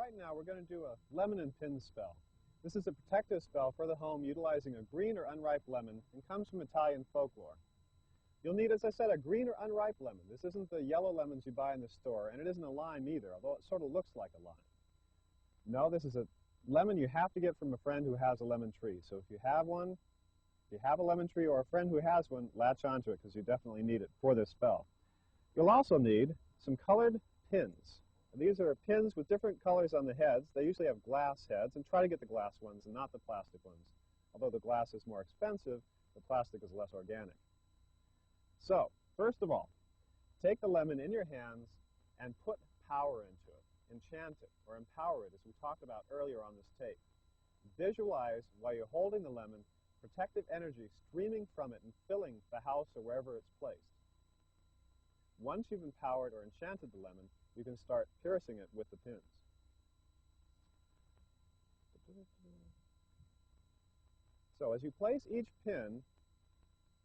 right now we're going to do a lemon and pin spell. This is a protective spell for the home utilizing a green or unripe lemon and comes from Italian folklore. You'll need, as I said, a green or unripe lemon. This isn't the yellow lemons you buy in the store, and it isn't a lime either, although it sort of looks like a lime. No, this is a lemon you have to get from a friend who has a lemon tree. So if you have one, if you have a lemon tree or a friend who has one, latch onto it because you definitely need it for this spell. You'll also need some colored pins. These are pins with different colors on the heads. They usually have glass heads, and try to get the glass ones and not the plastic ones. Although the glass is more expensive, the plastic is less organic. So, first of all, take the lemon in your hands and put power into it. Enchant it or empower it, as we talked about earlier on this tape. Visualize, while you're holding the lemon, protective energy streaming from it and filling the house or wherever it's placed. Once you've empowered or enchanted the lemon, you can start piercing it with the pins. So as you place each pin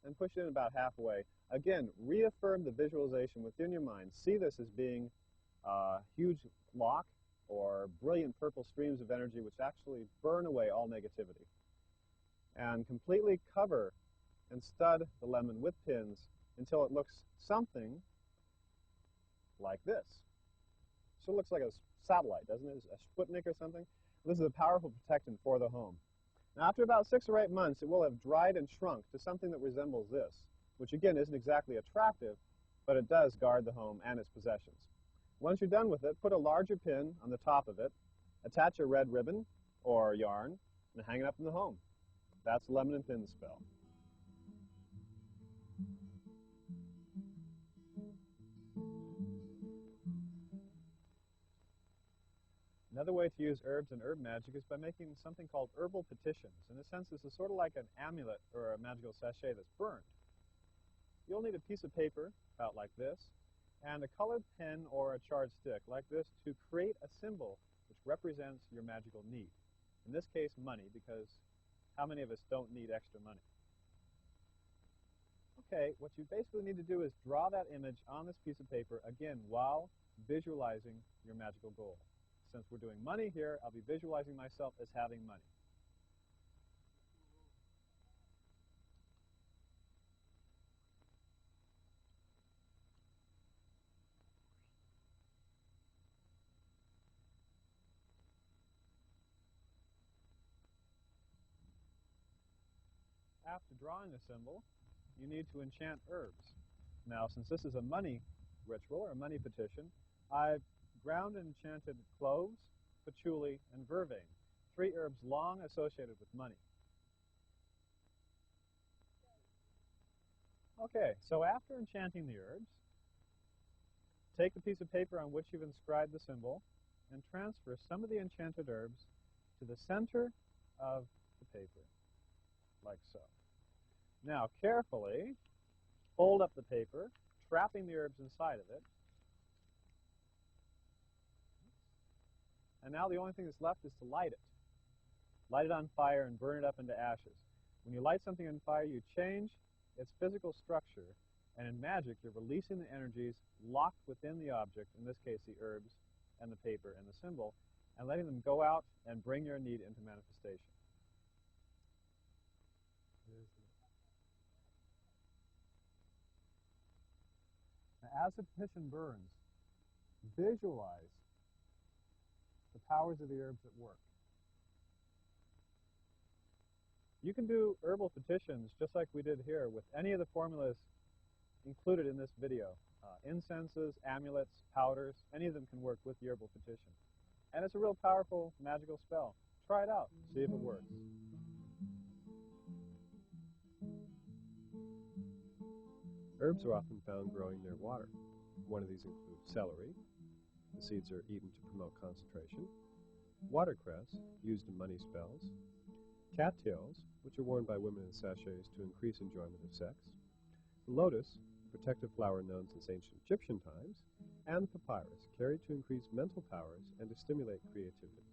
and push it in about halfway, again, reaffirm the visualization within your mind. See this as being a huge lock or brilliant purple streams of energy which actually burn away all negativity. And completely cover and stud the lemon with pins until it looks something like this. So it looks like a satellite, doesn't it? A Sputnik or something. This is a powerful protectant for the home. Now, after about 6 or 8 months, it will have dried and shrunk to something that resembles this, which again isn't exactly attractive, but it does guard the home and its possessions. Once you're done with it, put a larger pin on the top of it, attach a red ribbon or yarn, and hang it up in the home. That's the lemon and pin spell. Another way to use herbs and herb magic is by making something called herbal petitions. In a sense, this is sort of like an amulet or a magical sachet that's burned. You'll need a piece of paper, about like this, and a colored pen or a charred stick, like this, to create a symbol which represents your magical need. In this case, money, because how many of us don't need extra money? Okay, what you basically need to do is draw that image on this piece of paper, again, while visualizing your magical goal. Since we're doing money here, I'll be visualizing myself as having money. After drawing a symbol, you need to enchant herbs. Now, since this is a money ritual or a money petition, I've ground and enchanted cloves, patchouli, and vervain, 3 herbs long associated with money. Okay, so after enchanting the herbs, take the piece of paper on which you've inscribed the symbol and transfer some of the enchanted herbs to the center of the paper, like so. Now, carefully fold up the paper, trapping the herbs inside of it. And now the only thing that's left is to light it. Light it on fire and burn it up into ashes. When you light something on fire, you change its physical structure, and in magic, you're releasing the energies locked within the object, in this case the herbs and the paper and the symbol, and letting them go out and bring your need into manifestation. Now, as the petition burns, visualize the powers of the herbs at work. You can do herbal petitions just like we did here with any of the formulas included in this video. Incenses, amulets, powders, any of them can work with the herbal petition. And it's a real powerful magical spell. Try it out, see if it works. Herbs are often found growing near water. One of these includes celery. The seeds are eaten to promote concentration. Watercress, used in money spells. Cattails, which are worn by women in sachets to increase enjoyment of sex. The lotus, a protective flower known since ancient Egyptian times. And the papyrus, carried to increase mental powers and to stimulate creativity.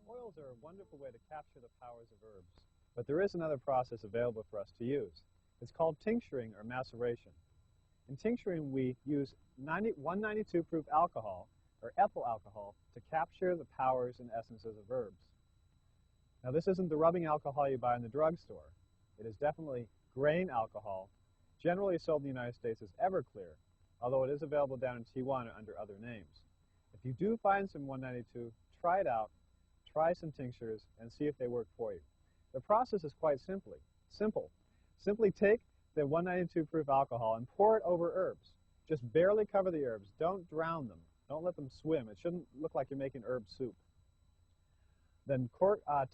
Oils are a wonderful way to capture the powers of herbs, but there is another process available for us to use. It's called tincturing or maceration. In tincturing, we use 192 proof alcohol, or ethyl alcohol, to capture the powers and essences of herbs. Now, this isn't the rubbing alcohol you buy in the drugstore. It is definitely grain alcohol, generally sold in the United States as Everclear, although it is available down in Tijuana under other names. If you do find some 192, try it out, try some tinctures, and see if they work for you. The process is quite simple. Simply take the 192 proof alcohol and pour it over herbs. Just barely cover the herbs. Don't drown them. Don't let them swim. It shouldn't look like you're making herb soup. Then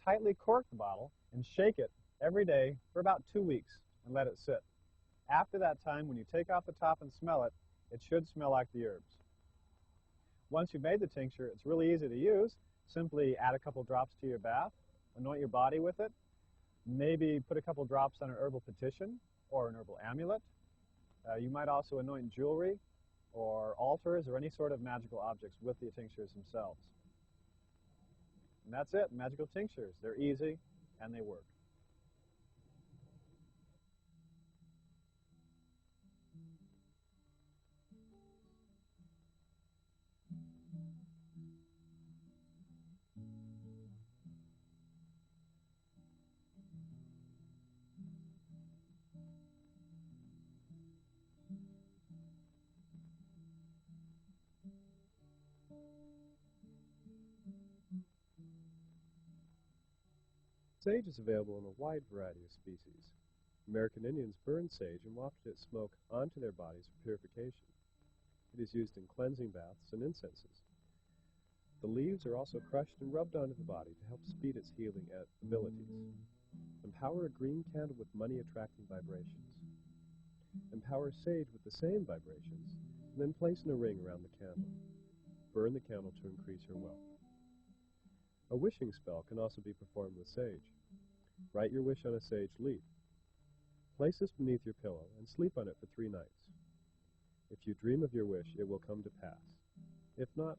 tightly cork the bottle and shake it every day for about 2 weeks and let it sit. After that time, when you take off the top and smell it, it should smell like the herbs. Once you've made the tincture, it's really easy to use. Simply add a couple drops to your bath, anoint your body with it, maybe put a couple drops on an herbal petition or an herbal amulet. You might also anoint jewelry or altars or any sort of magical objects with the tinctures themselves. And that's it, magical tinctures. They're easy and they work. Sage is available in a wide variety of species. American Indians burned sage and wafted its smoke onto their bodies for purification. It is used in cleansing baths and incenses. The leaves are also crushed and rubbed onto the body to help speed its healing abilities. Empower a green candle with money-attracting vibrations. Empower sage with the same vibrations, and then place in a ring around the candle. Burn the candle to increase your wealth. A wishing spell can also be performed with sage. Write your wish on a sage leaf. Place this beneath your pillow and sleep on it for 3 nights. If you dream of your wish, it will come to pass. If not,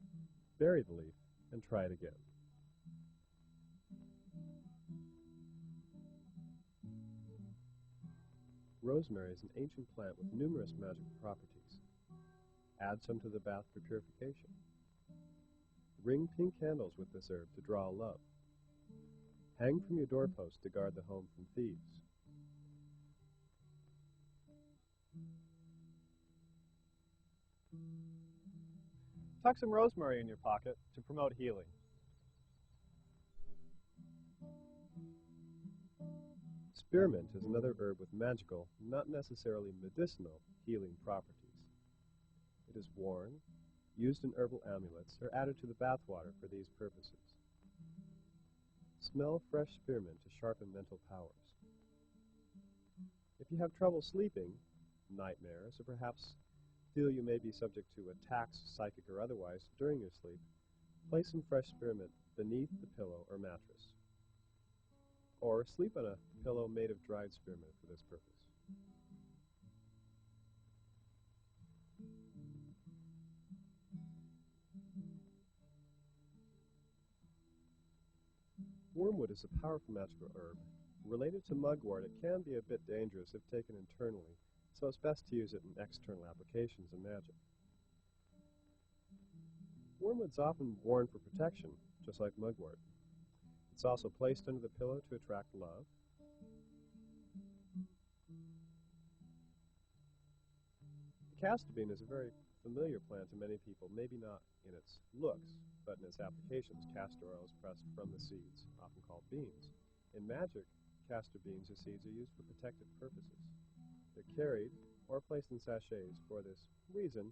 bury the leaf and try it again. Rosemary is an ancient plant with numerous magical properties. Add some to the bath for purification. Ring pink candles with this herb to draw love. Hang from your doorpost to guard the home from thieves. Tuck some rosemary in your pocket to promote healing. Spearmint is another herb with magical, not necessarily medicinal, healing properties. It is worn, used in herbal amulets, or added to the bathwater for these purposes. Smell fresh spearmint to sharpen mental powers. If you have trouble sleeping, nightmares, or perhaps feel you may be subject to attacks, psychic or otherwise, during your sleep, place some fresh spearmint beneath the pillow or mattress. Or sleep on a pillow made of dried spearmint for this purpose. Wormwood is a powerful magical herb. Related to mugwort, it can be a bit dangerous if taken internally, so it's best to use it in external applications in magic. Wormwood's often worn for protection, just like mugwort. It's also placed under the pillow to attract love. The castor bean is a very familiar plant to many people, maybe not in its looks, but in its applications. Castor oil is pressed from the seeds, often called beans. In magic, castor beans or seeds are used for protective purposes. They're carried or placed in sachets for this reason,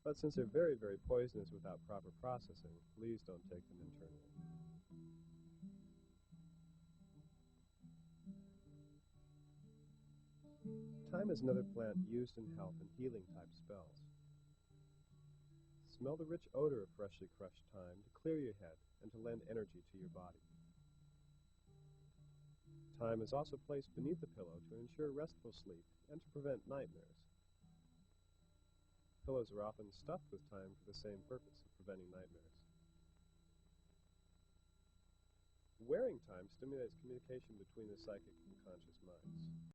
but since they're very, very poisonous without proper processing, please don't take them internally. Thyme is another plant used in health and healing type spells. Smell the rich odor of freshly crushed thyme to clear your head and to lend energy to your body. Thyme is also placed beneath the pillow to ensure restful sleep and to prevent nightmares. Pillows are often stuffed with thyme for the same purpose of preventing nightmares. Wearing thyme stimulates communication between the psychic and conscious minds.